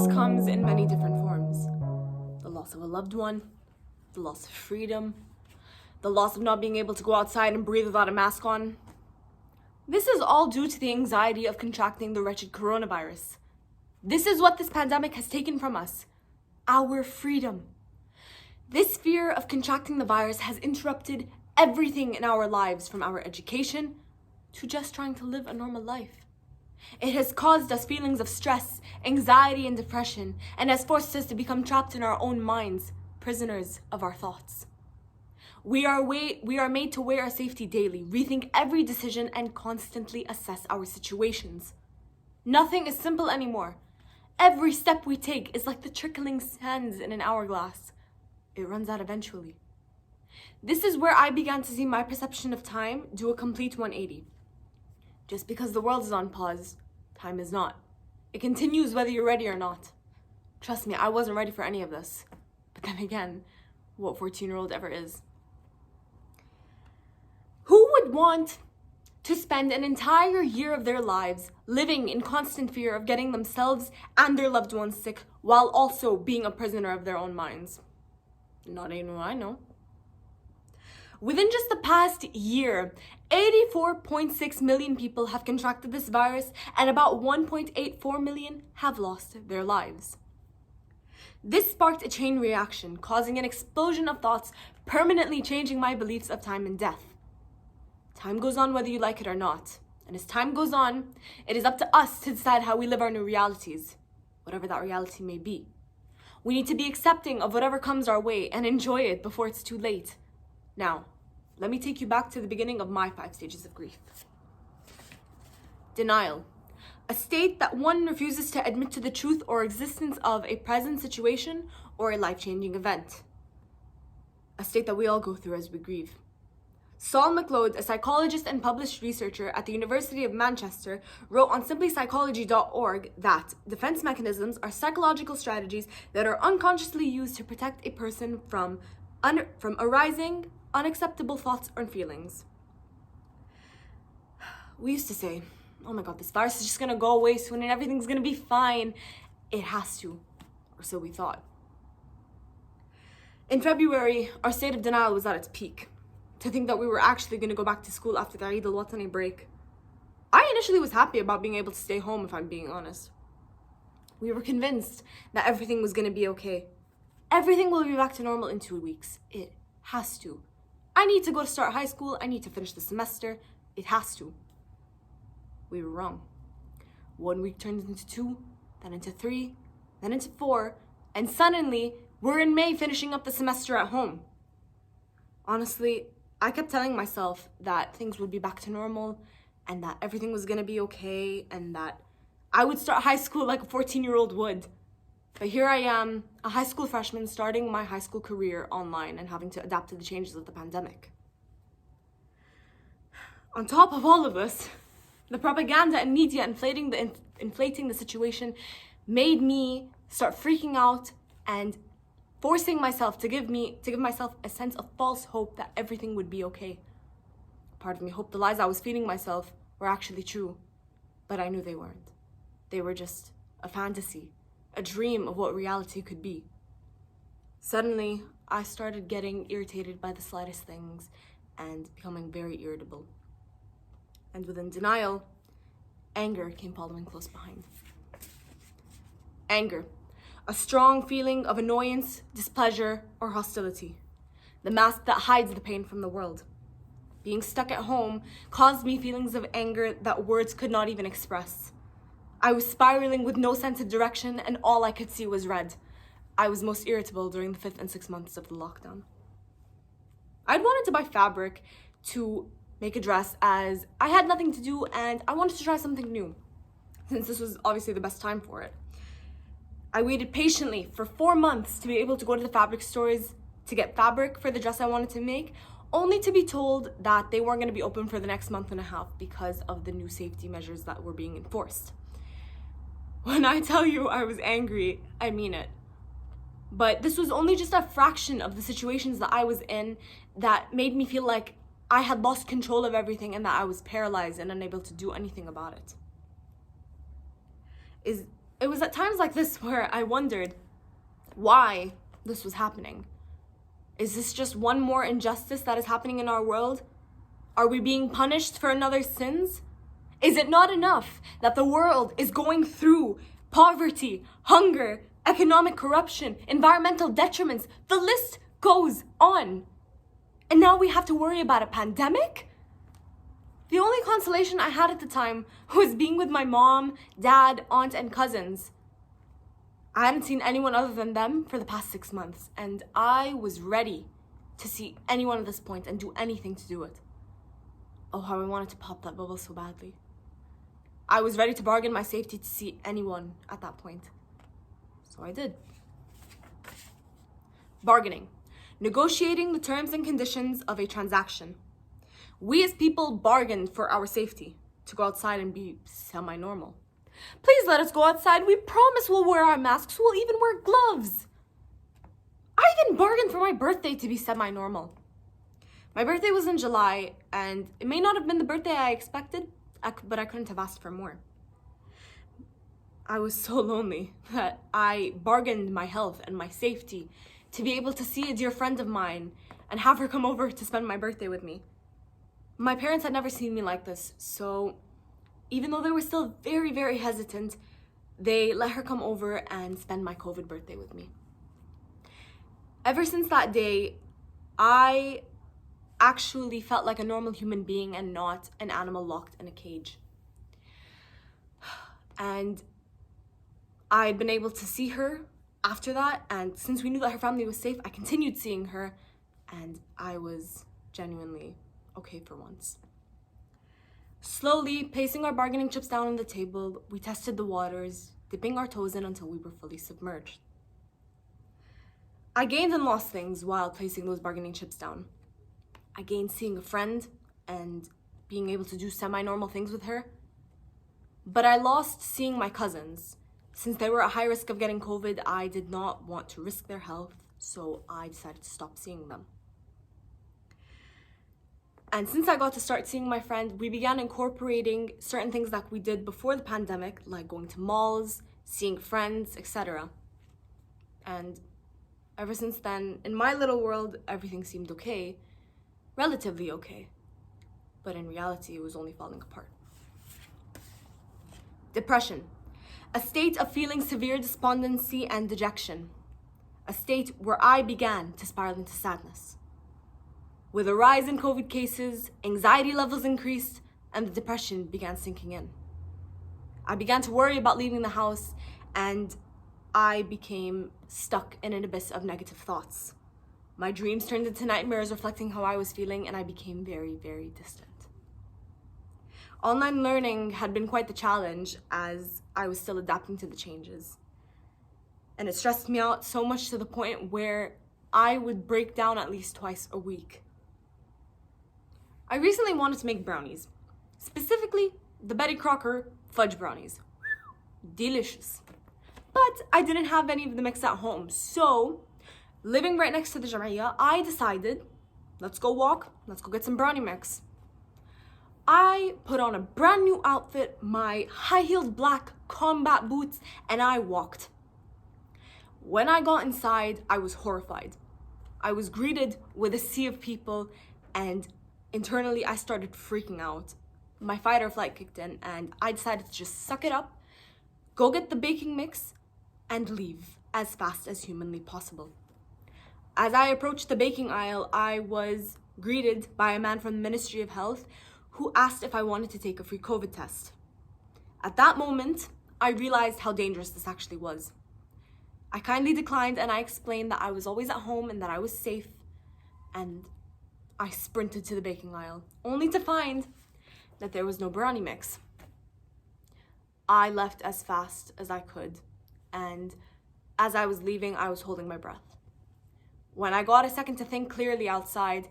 loss comes in many different forms. The loss of a loved one, the loss of freedom, the loss of not being able to go outside and breathe without a mask on. This is all due to the anxiety of contracting the wretched coronavirus. This is what this pandemic has taken from us, our freedom. This fear of contracting the virus has interrupted everything in our lives, from our education to just trying to live a normal life. It has caused us feelings of stress, anxiety, and depression, and has forced us to become trapped in our own minds, prisoners of our thoughts. We are made to wear our safety daily, rethink every decision, and constantly assess our situations. Nothing is simple anymore. Every step we take is like the trickling sands in an hourglass. It runs out eventually. This is where I began to see my perception of time do a complete 180. Just because the world is on pause, time is not. It continues whether you're ready or not. Trust me, I wasn't ready for any of this. But then again, what 14-year-old ever is? Who would want to spend an entire year of their lives living in constant fear of getting themselves and their loved ones sick while also being a prisoner of their own minds? Not anyone I know. Within just the past year, 84.6 million people have contracted this virus, and about 1.84 million have lost their lives. This sparked a chain reaction, causing an explosion of thoughts, permanently changing my beliefs of time and death. Time goes on whether you like it or not. And as time goes on, it is up to us to decide how we live our new realities, whatever that reality may be. We need to be accepting of whatever comes our way and enjoy it before it's too late. Now, let me take you back to the beginning of my 5 stages of grief. Denial. A state that one refuses to admit to the truth or existence of a present situation or a life-changing event. A state that we all go through as we grieve. Saul McLeod, a psychologist and published researcher at the University of Manchester, wrote on simplypsychology.org that defense mechanisms are psychological strategies that are unconsciously used to protect a person from arising unacceptable thoughts or feelings. We used to say, oh my God, this virus is just gonna go away soon and everything's gonna be fine. It has to, or so we thought. In February, our state of denial was at its peak. To think that we were actually going to go back to school after the Eid al-Watani break. I initially was happy about being able to stay home, if I'm being honest. We were convinced that everything was going to be okay. Everything will be back to normal in 2 weeks. It has to. I need to go to start high school. I need to finish the semester. It has to. We were wrong. 1 week turned into 2, then into 3, then into 4, and suddenly we're in May finishing up the semester at home. Honestly, I kept telling myself that things would be back to normal and that everything was going to be okay and that I would start high school like a 14-year-old would. But here I am, a high school freshman starting my high school career online and having to adapt to the changes of the pandemic. On top of all of this, the propaganda and media inflating the situation made me start freaking out and forcing myself to give myself a sense of false hope that everything would be okay. Part of me hoped the lies I was feeding myself were actually true, but I knew they weren't. They were just a fantasy, a dream of what reality could be. Suddenly, I started getting irritated by the slightest things and becoming very irritable. And within denial, anger came following close behind. Anger. A strong feeling of annoyance, displeasure, or hostility. The mask that hides the pain from the world. Being stuck at home caused me feelings of anger that words could not even express. I was spiraling with no sense of direction, and all I could see was red. I was most irritable during the 5th and 6th months of the lockdown. I'd wanted to buy fabric to make a dress as I had nothing to do and I wanted to try something new, since this was obviously the best time for it. I waited patiently for 4 months to be able to go to the fabric stores to get fabric for the dress I wanted to make, only to be told that they weren't going to be open for the next month and a half because of the new safety measures that were being enforced. When I tell you I was angry, I mean it. But this was only just a fraction of the situations that I was in that made me feel like I had lost control of everything and that I was paralyzed and unable to do anything about it. It was at times like this where I wondered why this was happening. Is this just one more injustice that is happening in our world? Are we being punished for another's sins? Is it not enough that the world is going through poverty, hunger, economic corruption, environmental detriments? The list goes on. And now we have to worry about a pandemic? The only consolation I had at the time was being with my mom, dad, aunt, and cousins. I hadn't seen anyone other than them for the past 6 months, and I was ready to see anyone at this point and do anything to do it. Oh, how I wanted to pop that bubble so badly. I was ready to bargain my safety to see anyone at that point. So I did. Bargaining. Negotiating the terms and conditions of a transaction. We as people bargained for our safety to go outside and be semi-normal. Please let us go outside. We promise we'll wear our masks. We'll even wear gloves. I even bargained for my birthday to be semi-normal. My birthday was in July, and it may not have been the birthday I expected, but I couldn't have asked for more. I was so lonely that I bargained my health and my safety to be able to see a dear friend of mine and have her come over to spend my birthday with me. My parents had never seen me like this, so even though they were still very, very hesitant, they let her come over and spend my COVID birthday with me. Ever since that day, I actually felt like a normal human being and not an animal locked in a cage. And I'd been able to see her after that, and since we knew that her family was safe, I continued seeing her, and I was genuinely okay for once. Slowly, placing our bargaining chips down on the table, we tested the waters, dipping our toes in until we were fully submerged. I gained and lost things while placing those bargaining chips down. I gained seeing a friend and being able to do semi-normal things with her. But I lost seeing my cousins. Since they were at high risk of getting COVID, I did not want to risk their health, so I decided to stop seeing them. And since I got to start seeing my friend, we began incorporating certain things that we did before the pandemic, like going to malls, seeing friends, etc. And ever since then, in my little world, everything seemed okay, relatively okay. But in reality, it was only falling apart. Depression. A state of feeling severe despondency and dejection. A state where I began to spiral into sadness. With a rise in COVID cases, anxiety levels increased, and the depression began sinking in. I began to worry about leaving the house, and I became stuck in an abyss of negative thoughts. My dreams turned into nightmares reflecting how I was feeling, and I became very, very distant. Online learning had been quite the challenge as I was still adapting to the changes. And it stressed me out so much to the point where I would break down at least twice a week. I recently wanted to make brownies, specifically the Betty Crocker fudge brownies. Delicious. But I didn't have any of the mix at home, so living right next to the Jamia, I decided, let's go walk, let's go get some brownie mix. I put on a brand new outfit, my high-heeled black combat boots, and I walked. When I got inside, I was horrified. I was greeted with a sea of people, and internally, I started freaking out. My fight or flight kicked in, and I decided to just suck it up, go get the baking mix, and leave as fast as humanly possible. As I approached the baking aisle, I was greeted by a man from the Ministry of Health who asked if I wanted to take a free COVID test. At that moment, I realized how dangerous this actually was. I kindly declined, and I explained that I was always at home and that I was safe, and I sprinted to the baking aisle, only to find that there was no brownie mix. I left as fast as I could, and as I was leaving, I was holding my breath. When I got a second to think clearly outside,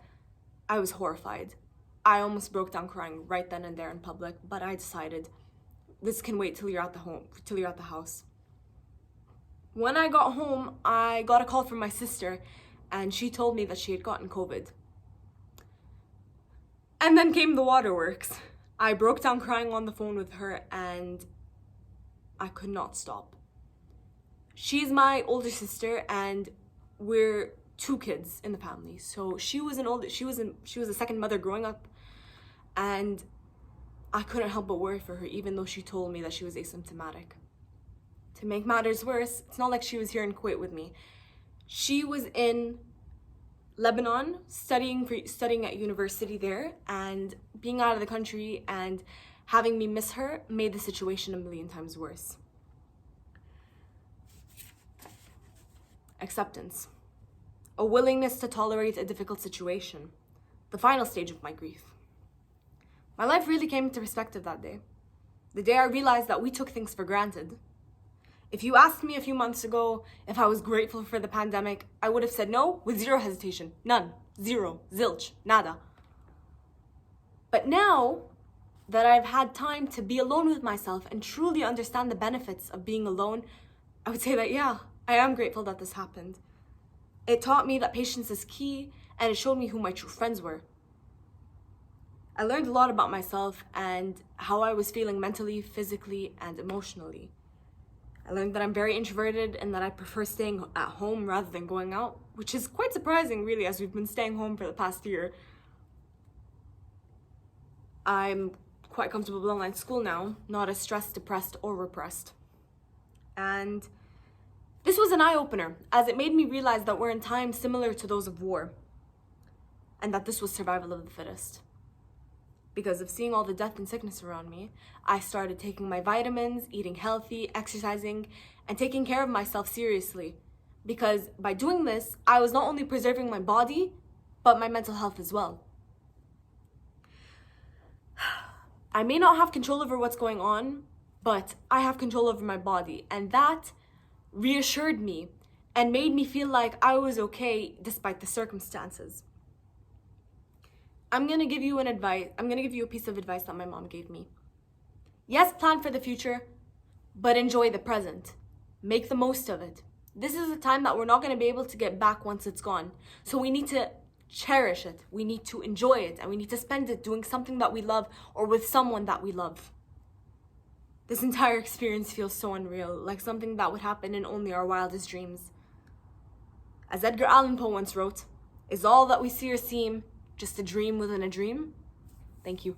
I was horrified. I almost broke down crying right then and there in public, but I decided this can wait till you're at the house. When I got home, I got a call from my sister, and she told me that she had gotten COVID. And then came the waterworks. I broke down crying on the phone with her, and I could not stop. She's my older sister, and we're two kids in the family. So she was a second mother growing up, and I couldn't help but worry for her, even though she told me that she was asymptomatic. To make matters worse, it's not like she was here in Kuwait with me. She was in Lebanon studying at university there, and being out of the country and having me miss her made the situation a million times worse. Acceptance. A willingness to tolerate a difficult situation. The final stage of my grief. My life really came into perspective that day. The day I realized that we took things for granted. If you asked me a few months ago if I was grateful for the pandemic, I would have said no with zero hesitation. None. Zero. Zilch. Nada. But now that I've had time to be alone with myself and truly understand the benefits of being alone, I would say that, yeah, I am grateful that this happened. It taught me that patience is key, and it showed me who my true friends were. I learned a lot about myself and how I was feeling mentally, physically, and emotionally. I learned that I'm very introverted and that I prefer staying at home rather than going out, which is quite surprising, really, as we've been staying home for the past year. I'm quite comfortable with online school now, not as stressed, depressed, or repressed. And this was an eye-opener, as it made me realize that we're in times similar to those of war, and that this was survival of the fittest. Because of seeing all the death and sickness around me, I started taking my vitamins, eating healthy, exercising, and taking care of myself seriously. Because by doing this, I was not only preserving my body, but my mental health as well. I may not have control over what's going on, but I have control over my body, and that reassured me and made me feel like I was okay despite the circumstances. I'm gonna give you a piece of advice that my mom gave me. Yes, plan for the future, but enjoy the present. Make the most of it. This is a time that we're not gonna be able to get back once it's gone. So we need to cherish it. We need to enjoy it, and we need to spend it doing something that we love or with someone that we love. This entire experience feels so unreal, like something that would happen in only our wildest dreams. As Edgar Allan Poe once wrote, "Is all that we see or seem just a dream within a dream?" Thank you.